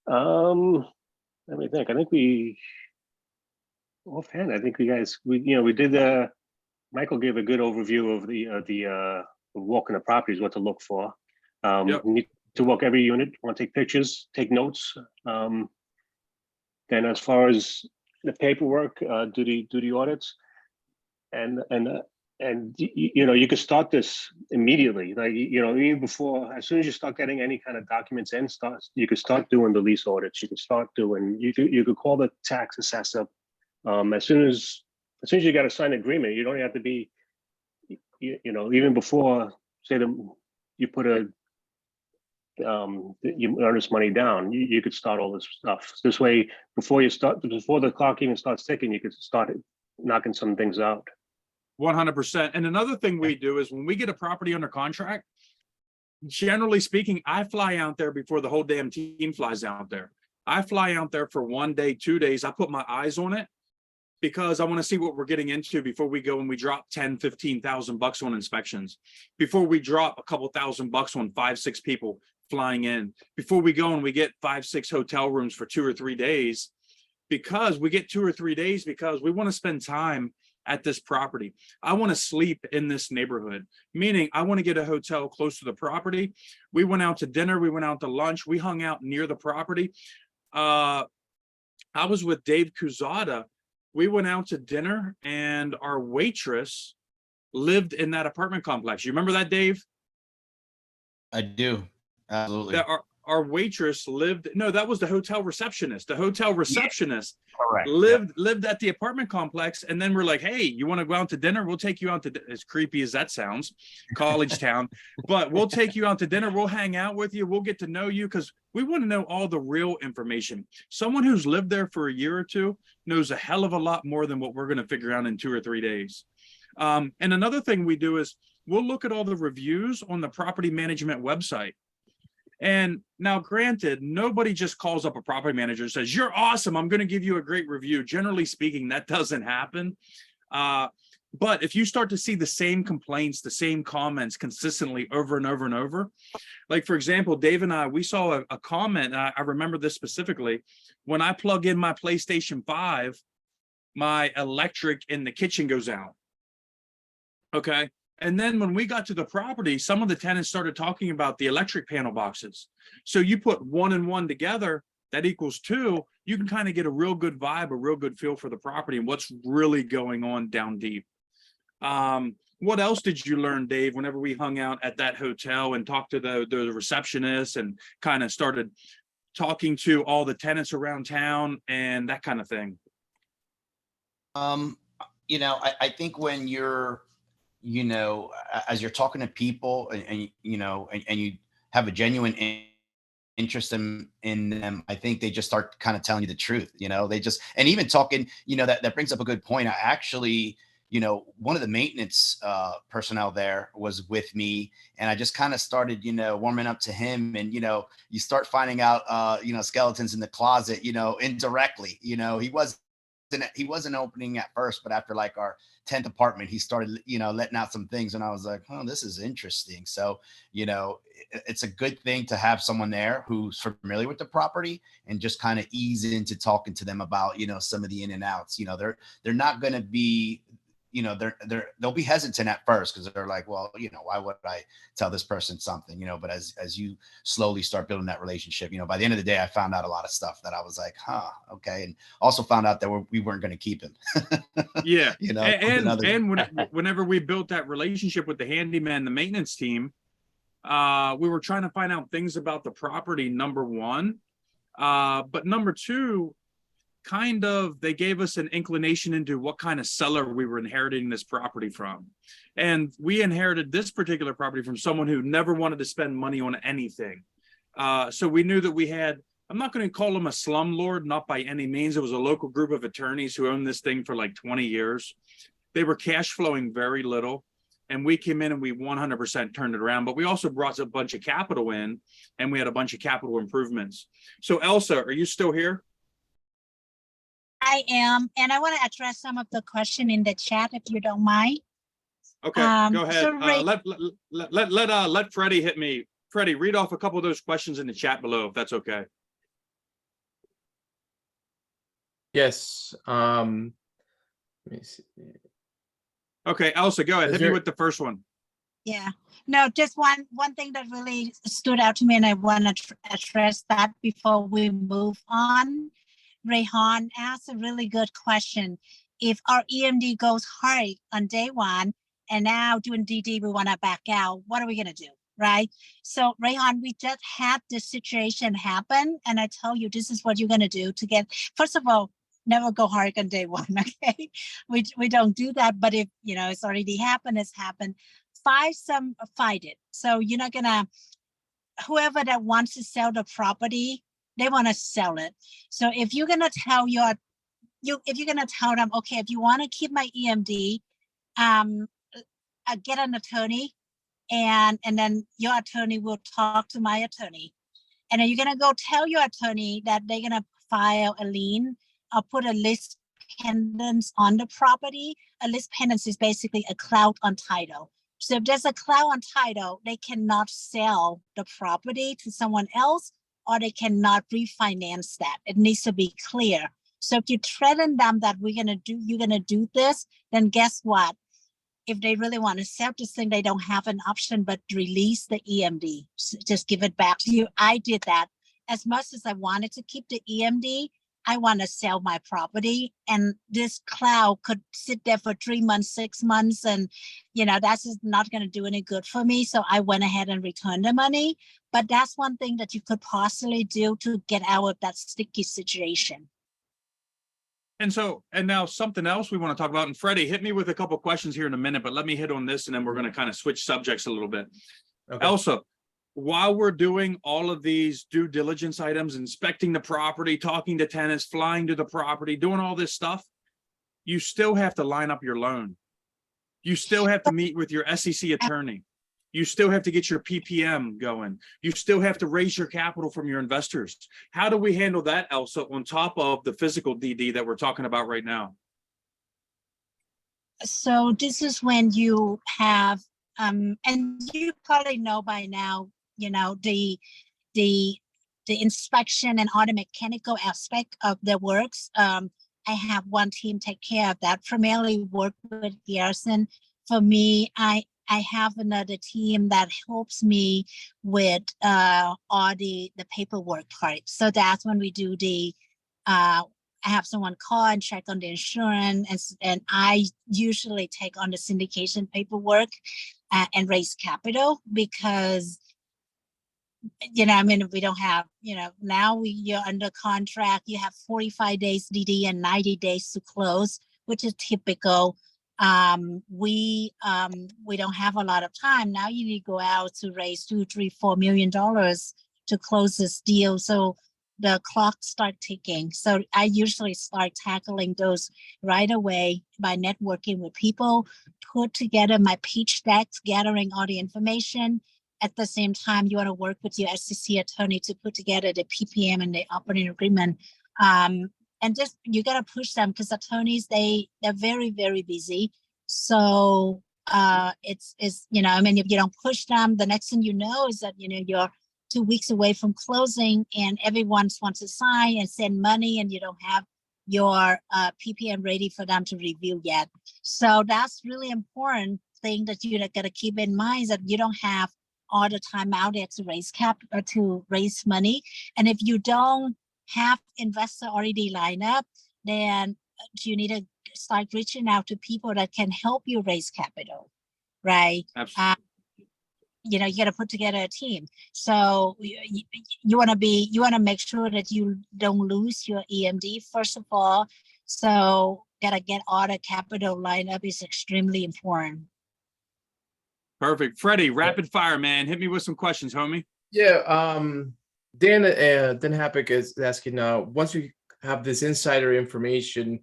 Let me think. I think offhand, I think we did Michael gave a good overview of the walking the properties, what to look for. Yep. You need to walk every unit, want to take pictures, take notes. Then as far as the paperwork, do the audits, and you could start this immediately. Like, even before, as soon as you start getting any kind of documents in, you could start doing the lease audits. You could call the tax assessor as soon as you got a signed agreement. You don't have to be, even before, say you put you earn this money down, you could start all this stuff. This way, before the clock even starts ticking, you could start knocking some things out. 100%. And another thing we do is when we get a property under contract, generally speaking, I fly out there before the whole damn team flies out there. I fly out there for 1 day, 2 days. I put my eyes on it because I want to see what we're getting into before we go and we drop 10, 15,000 bucks on inspections, before we drop a couple $1,000 on 5, 6 people flying in, before we go and we get 5, 6 hotel rooms for 2 or 3 days, because we get 2 or 3 days because we want to spend time at this property. I want to sleep in this neighborhood, meaning I want to get a hotel close to the property. We went out to dinner, we went out to lunch, we hung out near the property. I was with Dave Kuzada. We went out to dinner and our waitress lived in that apartment complex. You remember that, Dave? I do. Absolutely. That our waitress lived, no, that was the hotel receptionist. The hotel receptionist Correct. lived at the apartment complex. And then we're like, hey, you want to go out to dinner? We'll take you out to, as creepy as that sounds, college town, but we'll take you out to dinner. We'll hang out with you. We'll get to know you because we want to know all the real information. Someone who's lived there for a year or two knows a hell of a lot more than what we're going to figure out in 2 or 3 days. And another thing we do is we'll look at all the reviews on the property management website. And now, granted, nobody just calls up a property manager and says, you're awesome, I'm going to give you a great review. Generally speaking, that doesn't happen. But if you start to see the same complaints, the same comments consistently over and over and over, like, for example, Dave and I, we saw a comment, I remember this specifically, when I plug in my PlayStation 5, my electric in the kitchen goes out. Okay. And then when we got to the property, some of the tenants started talking about the electric panel boxes. So you put 1 and 1 together, that equals 2. You can kind of get a real good vibe, a real good feel for the property and what's really going on down deep. What else did you learn, Dave, whenever we hung out at that hotel and talked to the receptionist and kind of started talking to all the tenants around town and that kind of thing? You know, I think when you're, you know, as you're talking to people and you know, and you have a genuine interest in them, I think they just start kind of telling you the truth, you know, they just, and even talking, you know, that brings up a good point. I actually, you know, one of the maintenance personnel there was with me, and I just kind of started, you know, warming up to him, and, you know, you start finding out, you know, skeletons in the closet, you know, indirectly, you know, he wasn't opening at first, but after like our 10th apartment, he started, you know, letting out some things. And I was like, oh, this is interesting. So, you know, it's a good thing to have someone there who's familiar with the property and just kind of ease into talking to them about, you know, some of the in and outs. You know, they're not going to be, you know, they'll be hesitant at first because they're like, well, you know, why would I tell this person something, you know, but as you slowly start building that relationship, you know, by the end of the day, I found out a lot of stuff that I was like, huh, okay. And also found out that we weren't going to keep him. Yeah. You know, Whenever we built that relationship with the handyman, the maintenance team, we were trying to find out things about the property, number one. But number two, kind of, they gave us an inclination into what kind of seller we were inheriting this property from. And we inherited this particular property from someone who never wanted to spend money on anything. So we knew that we had, I'm not going to call them a slumlord, not by any means. It was a local group of attorneys who owned this thing for like 20 years. They were cash flowing very little. And we came in and we 100% turned it around. But we also brought a bunch of capital in, and we had a bunch of capital improvements. So Elsa, are you still here? I am, and I want to address some of the question in the chat, if you don't mind. Okay, go ahead. so Ray- Let Freddie hit me. Freddie, read off a couple of those questions in the chat below, if that's okay. Yes. Let me see. Okay, Elsa, go ahead. Is Hit me there- with the first one. Yeah, no, just one thing that really stood out to me, and I want to address that before we move on. Rayhan asked a really good question. If our EMD goes hard on day one, and now doing DD, we want to back out, what are we going to do? Right? So Rayhan, we just had this situation happen, and I tell you, this is what you're going to do to get, first of all, never go hard on day one. Okay. We don't do that, but if, you know, it's already happened, it's happened. Fight it. So you're not going to, whoever that wants to sell the property, they want to sell it. So if you're going to tell if you're going to tell them, okay, if you want to keep my EMD, get an attorney, and then your attorney will talk to my attorney. And then you're going to go tell your attorney that they're going to file a lien or put a list pendants on the property. A list pendants is basically a clout on title. So if there's a clout on title, they cannot sell the property to someone else, or they cannot refinance that. It needs to be clear. So if you threaten them that you're gonna do this, then guess what? If they really want to sell this thing, they don't have an option but release the EMD. Just give it back to you. I did that. As much as I wanted to keep the EMD, I want to sell my property, and this cloud could sit there for 3 months, 6 months, and you know, that's just not going to do any good for me. So I went ahead and returned the money. But that's one thing that you could possibly do to get out of that sticky situation. And now something else we want to talk about. And Freddie, hit me with a couple questions here in a minute, but let me hit on this, and then we're going to kind of switch subjects a little bit. Okay. Elsa, while we're doing all of these due diligence items, inspecting the property, talking to tenants, flying to the property, doing all this stuff, you still have to line up your loan. You still have to meet with your SEC attorney. You still have to get your PPM going. You still have to raise your capital from your investors. How do we handle that, Elsa, on top of the physical DD that we're talking about right now? So this is when you have, and you probably know by now, you know, the inspection and all the mechanical aspect of the works. I have one team take care of that, primarily work with Garrison. For me, I have another team that helps me with all the paperwork part. So that's when we do I have someone call and check on the insurance, and I usually take on the syndication paperwork and raise capital, because I mean, we don't have, now you're under contract, you have 45 days DD and 90 days to close, which is typical. We don't have a lot of time. Now you need to go out to raise $2, $3, $4 million to close this deal. So the clock start ticking. So I usually start tackling those right away by networking with people, put together my pitch decks, gathering all the information. At the same time, you want to work with your SEC attorney to put together the PPM and the operating agreement. And just, you got to push them because attorneys, they're very, very busy. So it's, I mean, if you don't push them, the next thing you know is that, you're 2 weeks away from closing and everyone wants to sign and send money and you don't have your PPM ready for them to review yet. So that's really important thing that you got to keep in mind, is that you don't have all the time out there to raise capital, to raise money. And if you don't have investor already lined up, then you need to start reaching out to people that can help you raise capital, right? Absolutely. You got to put together a team. So you want to make sure that you don't lose your EMD first of all. So got to get all the capital lined up is extremely important. Perfect. Freddie, rapid fire, man. Hit me with some questions, homie. Yeah, Dan Happick is asking now, once you have this insider information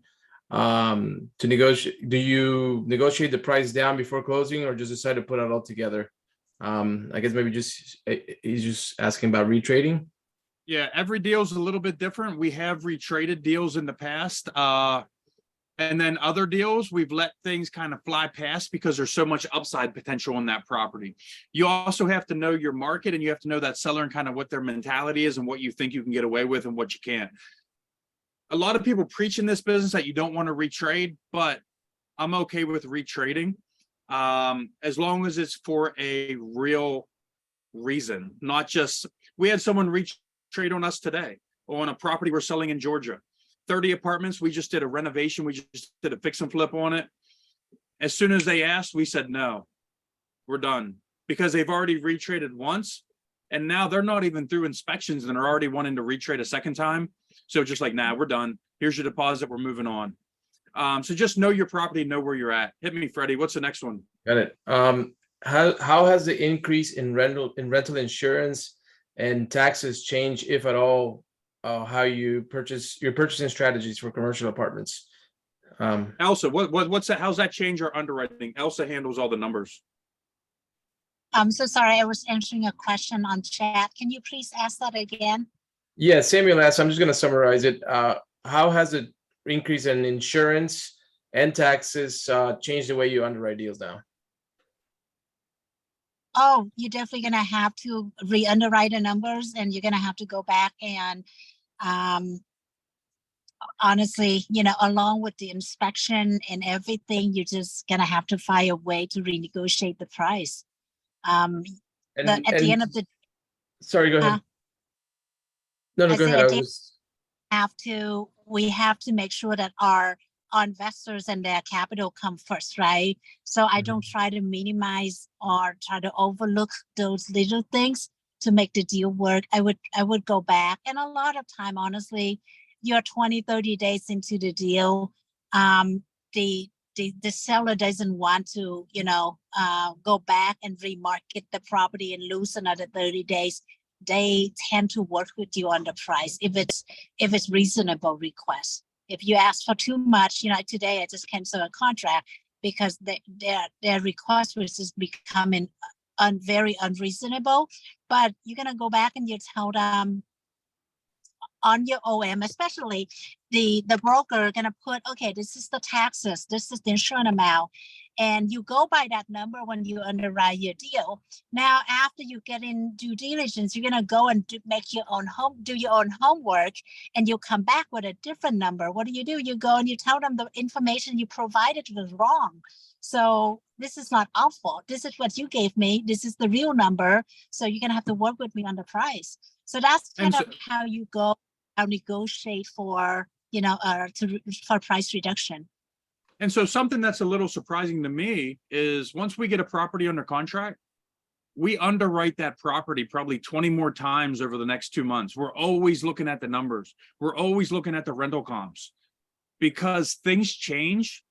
to negotiate, do you negotiate the price down before closing or just decide to put it all together? I guess maybe he's just asking about retrading. Yeah, every deal is a little bit different. We have retraded deals in the past. And then other deals, we've let things kind of fly past because there's so much upside potential in that property. You also have to know your market and you have to know that seller and kind of what their mentality is and what you think you can get away with and what you can't. A lot of people preach in this business that you don't want to retrade, but I'm okay with retrading as long as it's for a real reason, not just, we had someone retrade on us today on a property we're selling in Georgia. 30 apartments. We just did a renovation. We just did a fix and flip on it. As soon as they asked, we said, no, we're done, because they've already retraded once. And now they're not even through inspections and they're already wanting to retrade a second time. So just like, nah, we're done. Here's your deposit. We're moving on. So just know your property, know where you're at. Hit me, Freddie. What's the next one? Got it. How has the increase in rental insurance and taxes changed, if at all, how you purchase your purchasing strategies for commercial apartments? Elsa, what's that? How's that change our underwriting? Elsa handles all the numbers. I'm so sorry, I was answering a question on chat. Can you please ask that again? Yeah, Samuel asked, I'm just going to summarize it. How has the increase in insurance and taxes changed the way you underwrite deals now? Oh, you're definitely going to have to re-underwrite the numbers and you're going to have to go back and honestly, along with the inspection and everything, you're just going to have to find a way to renegotiate the price. At the end of the, sorry, go ahead. No, go ahead. We have to make sure that our investors and their capital come first, right? So I don't try to minimize or try to overlook those little things to make the deal work. I would go back, and a lot of time, honestly, you're 20, 30 days into the deal. The seller doesn't want to, go back and remarket the property and lose another 30 days. They tend to work with you on the price if it's reasonable request. If you ask for too much, today I just cancel a contract because their request was just becoming very unreasonable. But you're gonna go back and you tell them on your OM, especially the broker gonna put, okay, this is the taxes, this is the insurance amount, and you go by that number when you underwrite your deal. Now, after you get in due diligence, you're gonna go and do your own homework, and you'll come back with a different number. What do? You go and you tell them the information you provided was wrong. So this is not our fault. This is what you gave me. This is the real number. So you're gonna have to work with me on the price. So that's kind of how you go and negotiate for for price reduction. And so something that's a little surprising to me is once we get a property under contract, we underwrite that property probably 20 more times over the next 2 months. We're always looking at the numbers. We're always looking at the rental comps because things change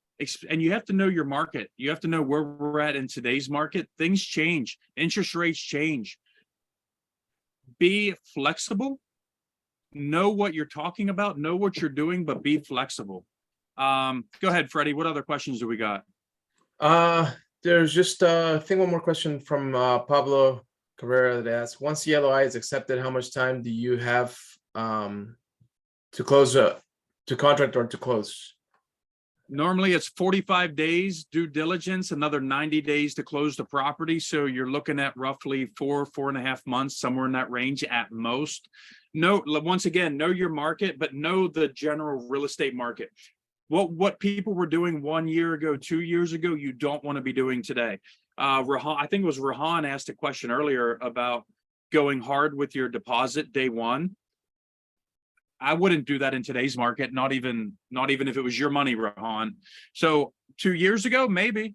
and you have to know your market. You have to know where we're at in today's market. Things change, interest rates change. Be flexible, know what you're talking about, know what you're doing, but be flexible. Go ahead, Freddie. What other questions do we got? There's just I think one more question from Pablo Cabrera that asks, once the LOI is accepted, how much time do you have to close to contract or to close? Normally it's 45 days due diligence, another 90 days to close the property. So you're looking at roughly 4.5 months, somewhere in that range at most. Once again, know your market, but know the general real estate market. What people were doing 1 year ago, 2 years ago, you don't want to be doing today. Rahan, I think it was Rahan asked a question earlier about going hard with your deposit day one. I wouldn't do that in today's market, not even if it was your money, Rahan. So 2 years ago, maybe,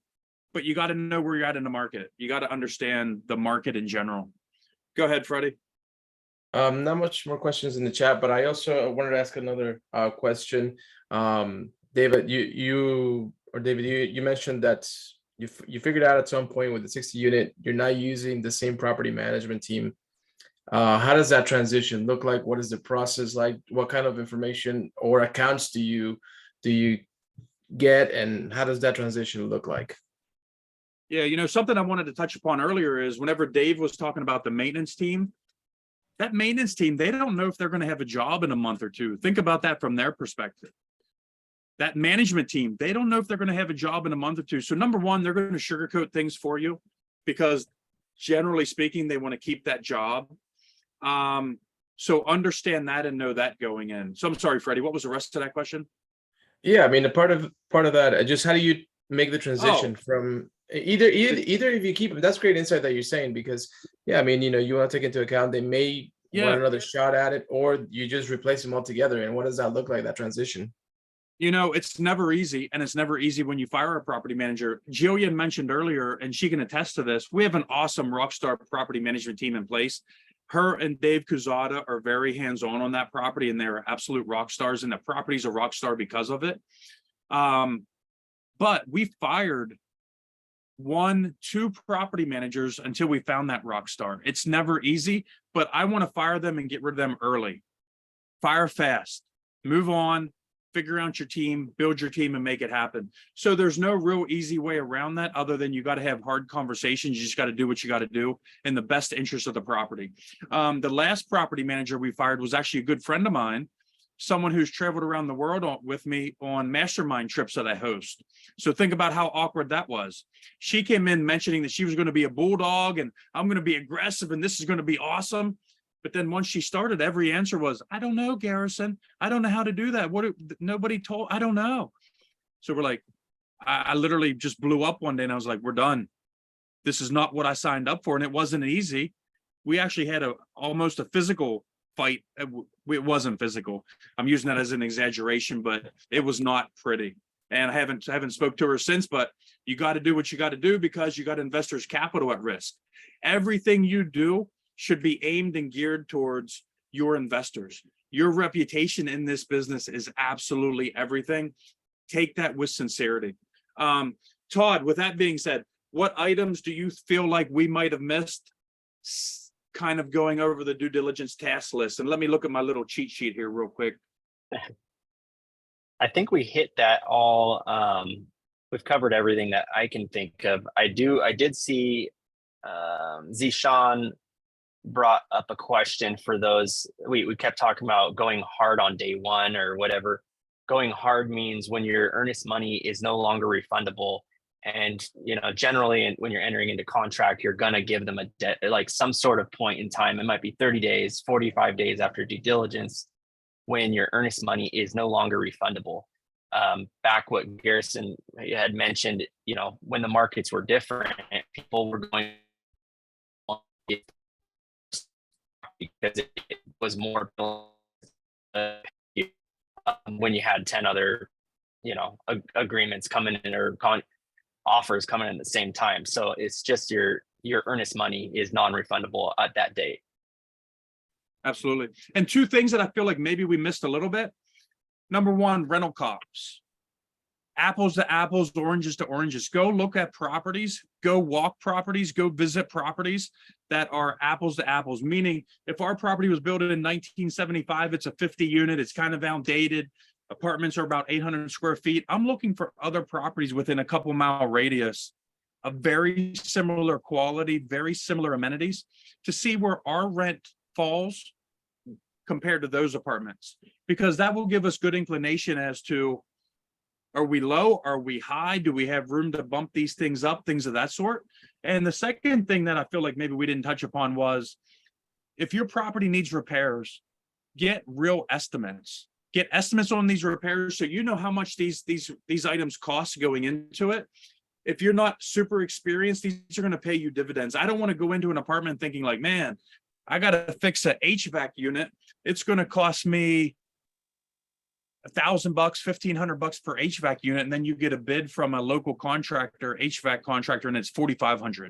but you got to know where you're at in the market. You got to understand the market in general. Go ahead, Freddie. Not much more questions in the chat, but I also wanted to ask another question. David, you mentioned that you figured out at some point with the 60 unit, you're not using the same property management team. How does that transition look like? What is the process like? What kind of information or accounts do you get, and how does that transition look like? Yeah, something I wanted to touch upon earlier is whenever Dave was talking about the maintenance team, that maintenance team, they don't know if they're going to have a job in a month or two. Think about that from their perspective. That management team, they don't know if they're going to have a job in a month or two. So number one, they're going to sugarcoat things for you because generally speaking, they want to keep that job. So understand that and know that going in. So I'm sorry, Freddie, what was the rest of that question? Yeah, I mean, the part of that, just how do you make the transition from either if you keep them? That's great insight that you're saying, because yeah, I mean, you want to take into account they may want another shot at it, or you just replace them altogether. And what does that look like, that transition? It's never easy, and it's never easy when you fire a property manager. Jillian mentioned earlier, and she can attest to this, we have an awesome rockstar property management team in place. Her and Dave Kuzada are very hands-on on that property, and they're absolute rock stars, and the property's a rock star because of it. But we fired 1-2 property managers until we found that rock star. It's never easy, but I want to fire them and get rid of them early. Fire fast, move on, figure out your team, build your team, and make it happen. So there's no real easy way around that other than you got to have hard conversations. You just got to do what you got to do in the best interest of the property. The last property manager we fired was actually a good friend of mine, someone who's traveled around the world with me on mastermind trips that I host. So think about how awkward that was. She came in mentioning that she was going to be a bulldog and I'm going to be aggressive and this is going to be awesome. But then once she started, every answer was, I don't know, Garrison. I don't know how to do that. Nobody told, I don't know. So we're like, I literally just blew up one day and I was like, we're done. This is not what I signed up for. And it wasn't easy. We actually had almost a physical fight. It wasn't physical. I'm using that as an exaggeration, but it was not pretty. And I haven't spoke to her since, but you got to do what you got to do because you got investors' capital at risk. Everything you do should be aimed and geared towards your investors. Your reputation in this business is absolutely everything. Take that with sincerity. Todd, with that being said, what items do you feel like we might have missed? Kind of going over the due diligence task list. And let me look at my little cheat sheet here real quick. I think we hit that all. We've covered everything that I can think of. I did see Zishan brought up a question for those. We kept talking about going hard on day one or whatever. Going hard means when your earnest money is no longer refundable. And, generally when you're entering into contract, you're going to give them a debt, like some sort of point in time. It might be 30 days, 45 days after due diligence, when your earnest money is no longer refundable. Back what Garrison had mentioned, when the markets were different, people were going because it was more when you had 10 other, agreements coming in or offers coming in at the same time. So it's just your earnest money is non-refundable at that date. Absolutely. And two things that I feel like maybe we missed a little bit. Number one, rental costs. Apples to apples, oranges to oranges. Go look at properties, go walk properties, go visit properties that are apples to apples. Meaning, if our property was built in 1975, it's a 50 unit, it's kind of outdated. Apartments are about 800 square feet. I'm looking for other properties within a couple mile radius of very similar quality, very similar amenities to see where our rent falls compared to those apartments, because that will give us good inclination as to, are we low? Are we high? Do we have room to bump these things up? Things of that sort. And the second thing that I feel like maybe we didn't touch upon was, if your property needs repairs, get real estimates. Get estimates on these repairs so you know how much these items cost going into it. If you're not super experienced, these are going to pay you dividends. I don't want to go into an apartment thinking like, man, I got to fix a HVAC unit. It's going to cost me $1,000, $1,500 per HVAC unit, and then you get a bid from a local contractor, HVAC contractor, and it's $4,500.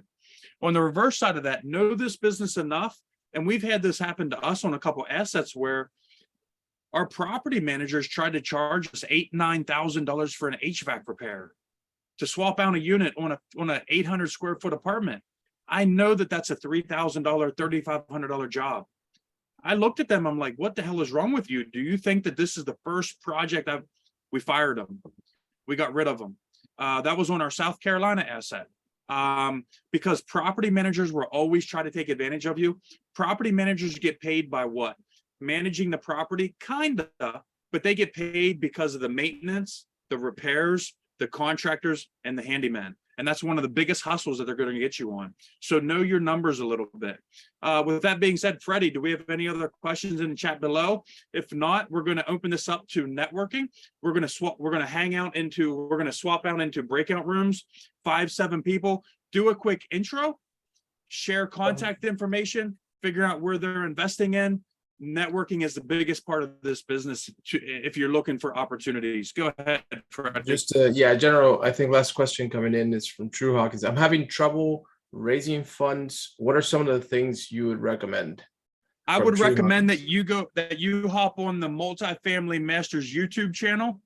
On the reverse side of that, know this business enough, and we've had this happen to us on a couple assets where our property managers tried to charge us $8,000, $9,000 for an HVAC repair to swap out a unit on an 800 square foot apartment. I know that that's a $3,000, $3,500 job. I looked at them. I'm like, what the hell is wrong with you? Do you think that this is the first project we fired them? We got rid of them. That was on our South Carolina asset. Because property managers will always try to take advantage of you. Property managers get paid by what? Managing the property, kinda, but they get paid because of the maintenance, the repairs, the contractors, and the handyman. And that's one of the biggest hustles that they're going to get you on. So know your numbers a little bit. With that being said, Freddie, do we have any other questions in the chat below? If not, we're going to open this up to networking. We're going to swap out into breakout rooms, 5-7 people, do a quick intro, share contact information, figure out where they're investing in. Networking is the biggest part of this business if you're looking for opportunities. Go ahead, Fred. Just general, I think last question coming in is from True Hawkins. I'm having trouble raising funds. What are some of the things you would recommend? I would recommend that you hop on the Multifamily Masters YouTube channel,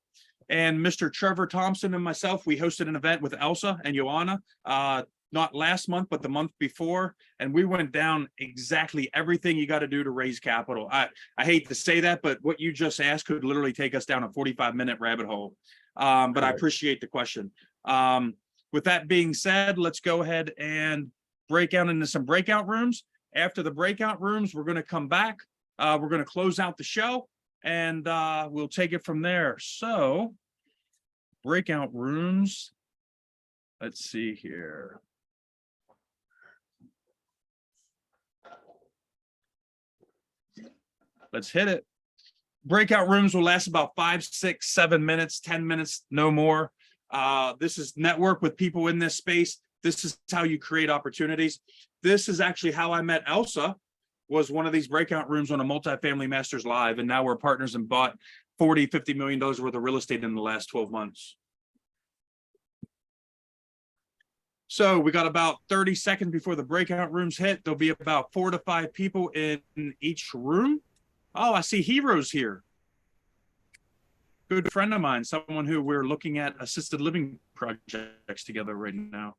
and Mr. Trevor Thompson and myself, we hosted an event with Elsa and Joanna, not last month, but the month before. And we went down exactly everything you got to do to raise capital. I hate to say that, but what you just asked could literally take us down a 45-minute rabbit hole. But I appreciate the question. With that being said, let's go ahead and break out into some breakout rooms. After the breakout rooms, we're going to come back. We're going to close out the show, and we'll take it from there. So breakout rooms. Let's see here. Let's hit it. Breakout rooms will last about 5, 6, 7 minutes, 10 minutes, no more. This is network with people in this space. This is how you create opportunities. This is actually how I met Elsa, was one of these breakout rooms on a Multifamily Masters Live. And now we're partners and bought $40, $50 million worth of real estate in the last 12 months. So we got about 30 seconds before the breakout rooms hit. There'll be about 4 to 5 people in each room. Oh, I see Heroes here. Good friend of mine, someone who we're looking at assisted living projects together right now.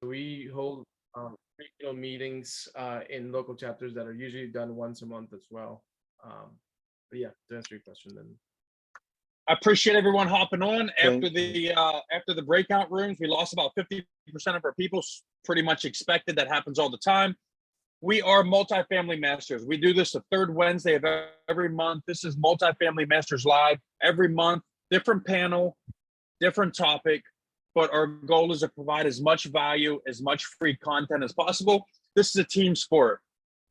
We hold regional meetings in local chapters that are usually done once a month as well. But yeah, to answer your question, then. I appreciate everyone hopping on Thank after the breakout rooms. We lost about 50% of our people. Pretty much expected. That happens all the time. We are Multifamily Masters. We do this the third Wednesday of every month. This is Multifamily Masters Live every month. Different panel, different topic, but our goal is to provide as much value, as much free content as possible. This is a team sport.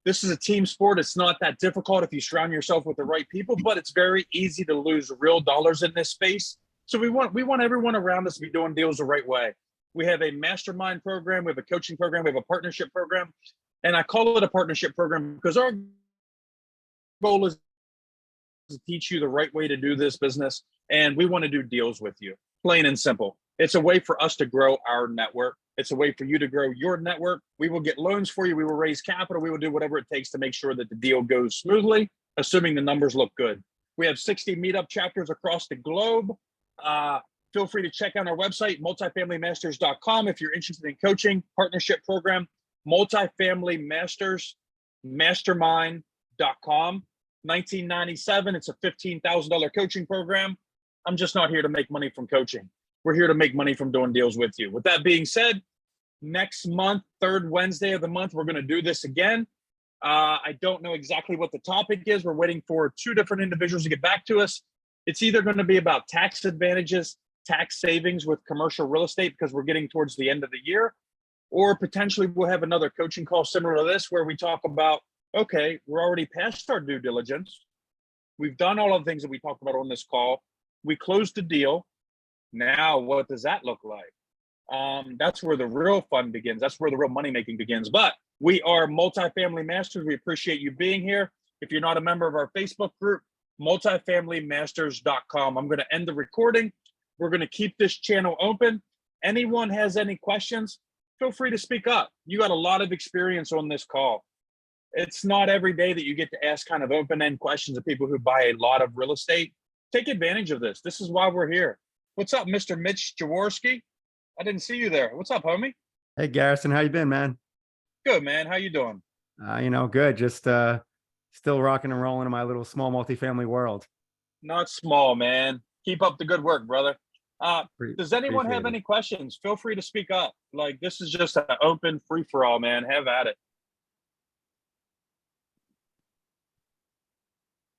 This is a team sport. It's not that difficult if you surround yourself with the right people, but it's very easy to lose real dollars in this space. So we want everyone around us to be doing deals the right way. We have a mastermind program, we have a coaching program, we have a partnership program. And I call it a partnership program because our goal is to teach you the right way to do this business. And we want to do deals with you, plain and simple. It's a way for us to grow our network. It's a way for you to grow your network. We will get loans for you. We will raise capital. We will do whatever it takes to make sure that the deal goes smoothly, assuming the numbers look good. We have 60 meetup chapters across the globe. Feel free to check out our website, multifamilymasters.com. If you're interested in coaching, partnership program, multifamilymasters mastermind.com. 1997. It's a $15,000 coaching program. I'm just not here to make money from coaching. We're here to make money from doing deals with you. With that being said, next month, third Wednesday of the month, we're going to do this again. I don't know exactly what the topic is. We're waiting for 2 different individuals to get back to us. It's either going to be about tax advantages, tax savings with commercial real estate because we're getting towards the end of the year, or potentially we'll have another coaching call similar to this where we talk about, okay, we're already past our due diligence. We've done all of the things that we talked about on this call. We closed the deal. Now, what does that look like? That's where the real fun begins. That's where the real money making begins. But we are Multifamily Masters. We appreciate you being here. If you're not a member of our Facebook group, multifamilymasters.com. I'm going to end the recording. We're going to keep this channel open. Anyone has any questions, feel free to speak up. You got a lot of experience on this call. It's not every day that you get to ask kind of open-end questions of people who buy a lot of real estate. Take advantage of this. This is why we're here. What's up, Mr. Mitch Jaworski? I didn't see you there. What's up, homie? Hey, Garrison, how you been, man? Good, man. How you doing? Good. Just still rocking and rolling in my little small multifamily world. Not small, man. Keep up the good work, brother. Does anyone have Appreciate it. any questions? Feel free to speak up. Like, this is just an open free-for-all, man. Have at it.